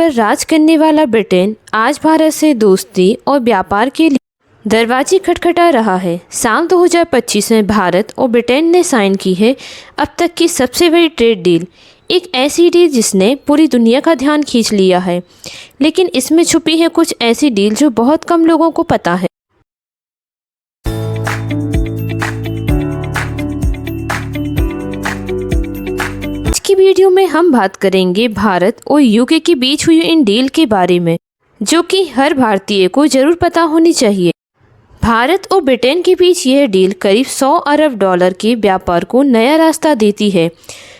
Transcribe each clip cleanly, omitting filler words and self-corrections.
पर राज करने वाला ब्रिटेन आज भारत से दोस्ती और व्यापार के लिए दरवाजे खटखटा रहा है। साल 2025 में भारत और ब्रिटेन ने साइन की है अब तक की सबसे बड़ी ट्रेड डील, एक ऐसी डील जिसने पूरी दुनिया का ध्यान खींच लिया है। लेकिन इसमें छुपी है कुछ ऐसी डील जो बहुत कम लोगों को पता है। आज की वीडियो में हम बात करेंगे भारत और यूके के बीच हुई इन डील के बारे में, जो कि हर भारतीय को जरूर पता होनी चाहिए। भारत और ब्रिटेन के बीच यह डील करीब 100 अरब डॉलर के व्यापार को नया रास्ता देती है।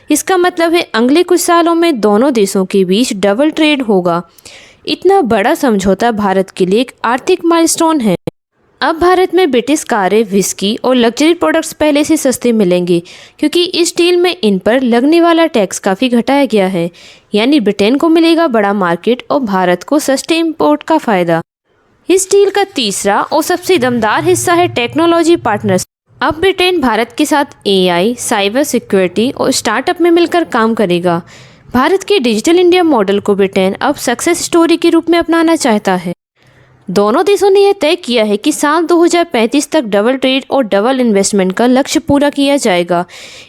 इसका मतलब है अगले कुछ सालों में दोनों देशों के बीच डबल ट्रेड होगा। इतना बड़ा समझौता भारत के लिए एक आर्थिक माइलस्टोन है। अब भारत में ब्रिटिश कारें, विस्की और लग्जरी प्रोडक्ट्स पहले से सस्ते मिलेंगे, क्योंकि इस डील में इन पर लगने वाला टैक्स काफ़ी घटाया गया है। यानी ब्रिटेन को मिलेगा बड़ा मार्केट और भारत को सस्ते इंपोर्ट का फ़ायदा। इस डील का तीसरा और सबसे दमदार हिस्सा है टेक्नोलॉजी पार्टनर्स। अब ब्रिटेन भारत के साथ एआई, साइबर सिक्योरिटी और स्टार्टअप में मिलकर काम करेगा। भारत के डिजिटल इंडिया मॉडल को ब्रिटेन अब सक्सेस स्टोरी के रूप में अपनाना चाहता है। दोनों देशों ने यह तय किया है कि साल 2035 तक डबल ट्रेड और डबल इन्वेस्टमेंट का लक्ष्य पूरा किया जाएगा।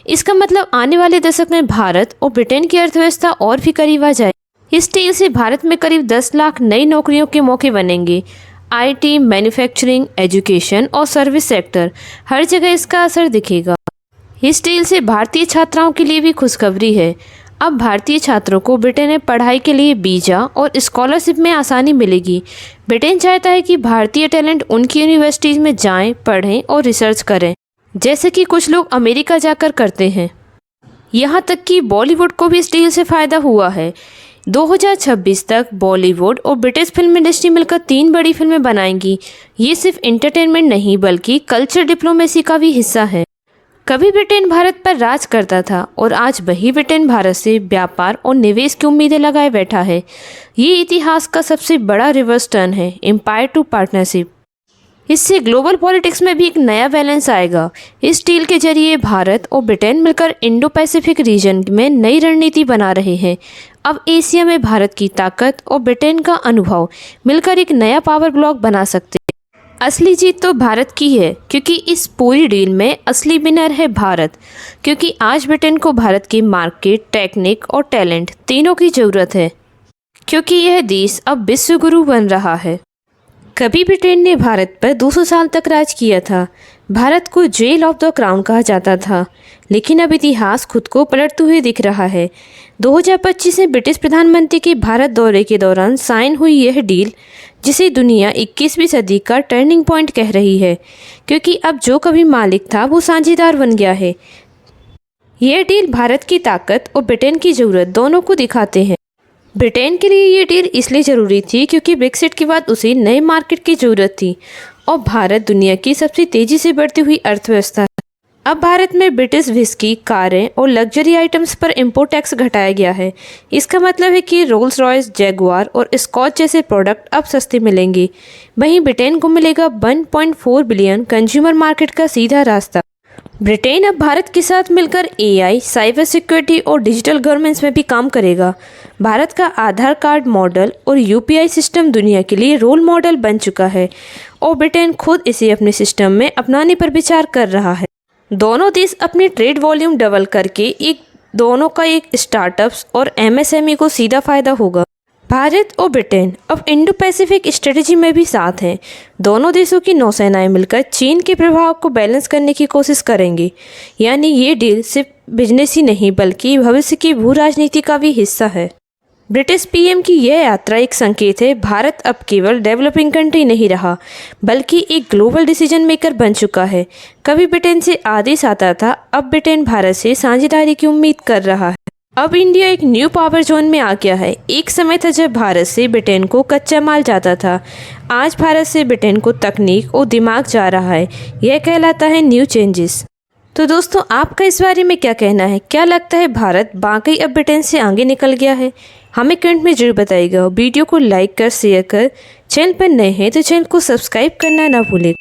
इसका मतलब आने वाले दशक में भारत और ब्रिटेन की अर्थव्यवस्था और भी करीब आ जाएगी। इस डील से भारत में करीब 10 लाख नई नौकरियों के मौके बनेंगे। आईटी, मैन्युफैक्चरिंग, एजुकेशन और सर्विस सेक्टर, हर जगह इसका असर दिखेगा। इस डील से भारतीय छात्राओं के लिए भी खुशखबरी है। अब भारतीय छात्रों को ब्रिटेन में पढ़ाई के लिए वीज़ा और स्कॉलरशिप में आसानी मिलेगी। ब्रिटेन चाहता है कि भारतीय टैलेंट उनकी यूनिवर्सिटीज़ में जाएं, पढ़ें और रिसर्च करें, जैसे कि कुछ लोग अमेरिका जाकर करते हैं। यहाँ तक कि बॉलीवुड को भी इस डील से फ़ायदा हुआ है। 2026 तक बॉलीवुड और ब्रिटिश फिल्म इंडस्ट्री मिलकर 3 बड़ी फिल्में बनाएंगी। ये सिर्फ एंटरटेनमेंट नहीं बल्कि कल्चर डिप्लोमेसी का भी हिस्सा है। कभी ब्रिटेन भारत पर राज करता था और आज वही ब्रिटेन भारत से व्यापार और निवेश की उम्मीदें लगाए बैठा है। ये इतिहास का सबसे बड़ा रिवर्स टर्न है, एम्पायर टू पार्टनरशिप। इससे ग्लोबल पॉलिटिक्स में भी एक नया बैलेंस आएगा। इस डील के जरिए भारत और ब्रिटेन मिलकर इंडो पैसिफिक रीजन में नई रणनीति बना रहे हैं। अब एशिया में भारत की ताकत और ब्रिटेन का अनुभव मिलकर एक नया पावर ब्लॉक बना सकते हैं। असली जीत तो भारत की है, क्योंकि इस पूरी डील में असली विनर है भारत। क्योंकि आज ब्रिटेन को भारत की मार्केट, टेक्निक और टैलेंट तीनों की ज़रूरत है, क्योंकि यह देश अब विश्व गुरु बन रहा है। कभी ब्रिटेन ने भारत पर 200 साल तक राज किया था। भारत को जेल ऑफ द क्राउन कहा जाता था, लेकिन अब इतिहास खुद को पलटते हुए दिख रहा है। 2025 में ब्रिटिश प्रधानमंत्री के भारत दौरे के दौरान साइन हुई यह डील, जिसे दुनिया 21वीं सदी का टर्निंग पॉइंट कह रही है, क्योंकि अब जो कभी मालिक था वो साझेदार बन गया है। यह डील भारत की ताकत और ब्रिटेन की ज़रूरत दोनों को दिखाते हैं। ब्रिटेन के लिए ये डील इसलिए ज़रूरी थी क्योंकि ब्रेक्सिट के बाद उसे नए मार्केट की ज़रूरत थी, और भारत दुनिया की सबसे तेज़ी से बढ़ती हुई अर्थव्यवस्था है। अब भारत में ब्रिटिश विस्की, कारें और लग्जरी आइटम्स पर इम्पोर्ट टैक्स घटाया गया है। इसका मतलब है कि रोल्स रॉयस, जैगुआर और स्कॉच जैसे प्रोडक्ट अब सस्ते मिलेंगे। वहीं ब्रिटेन को मिलेगा 1.4 बिलियन कंज्यूमर मार्केट का सीधा रास्ता। ब्रिटेन अब भारत के साथ मिलकर एआई, साइबर सिक्योरिटी और डिजिटल गवर्नेंस में भी काम करेगा। भारत का आधार कार्ड मॉडल और यूपीआई सिस्टम दुनिया के लिए रोल मॉडल बन चुका है, और ब्रिटेन खुद इसे अपने सिस्टम में अपनाने पर विचार कर रहा है। दोनों देश अपनी ट्रेड वॉल्यूम डबल करके दोनों का एक स्टार्टअप्स और एमएसएमई को सीधा फायदा होगा। भारत और ब्रिटेन अब इंडो पैसिफिक स्ट्रेटजी में भी साथ हैं। दोनों देशों की नौसेनाएं मिलकर चीन के प्रभाव को बैलेंस करने की कोशिश करेंगी। यानी ये डील सिर्फ बिजनेस ही नहीं बल्कि भविष्य की भू राजनीति का भी हिस्सा है। ब्रिटिश पीएम की यह यात्रा एक संकेत है, भारत अब केवल डेवलपिंग कंट्री नहीं रहा बल्कि एक ग्लोबल डिसीजन मेकर बन चुका है। कभी ब्रिटेन से आदेश आता था, अब ब्रिटेन भारत से साझेदारी की उम्मीद कर रहा है। अब इंडिया एक न्यू पावर जोन में आ गया है। एक समय था जब भारत से ब्रिटेन को कच्चा माल जाता था। आज भारत से ब्रिटेन को तकनीक और दिमाग जा रहा है। यह कहलाता है न्यू चेंजेस। तो दोस्तों, आपका इस बारे में क्या कहना है? क्या लगता है भारत वाकई अब ब्रिटेन से आगे निकल गया है? हमें कमेंट में जरूर बताइएगा। वीडियो को लाइक कर, शेयर कर, चैनल पर नए हैं तो चैनल को सब्सक्राइब करना ना भूलें।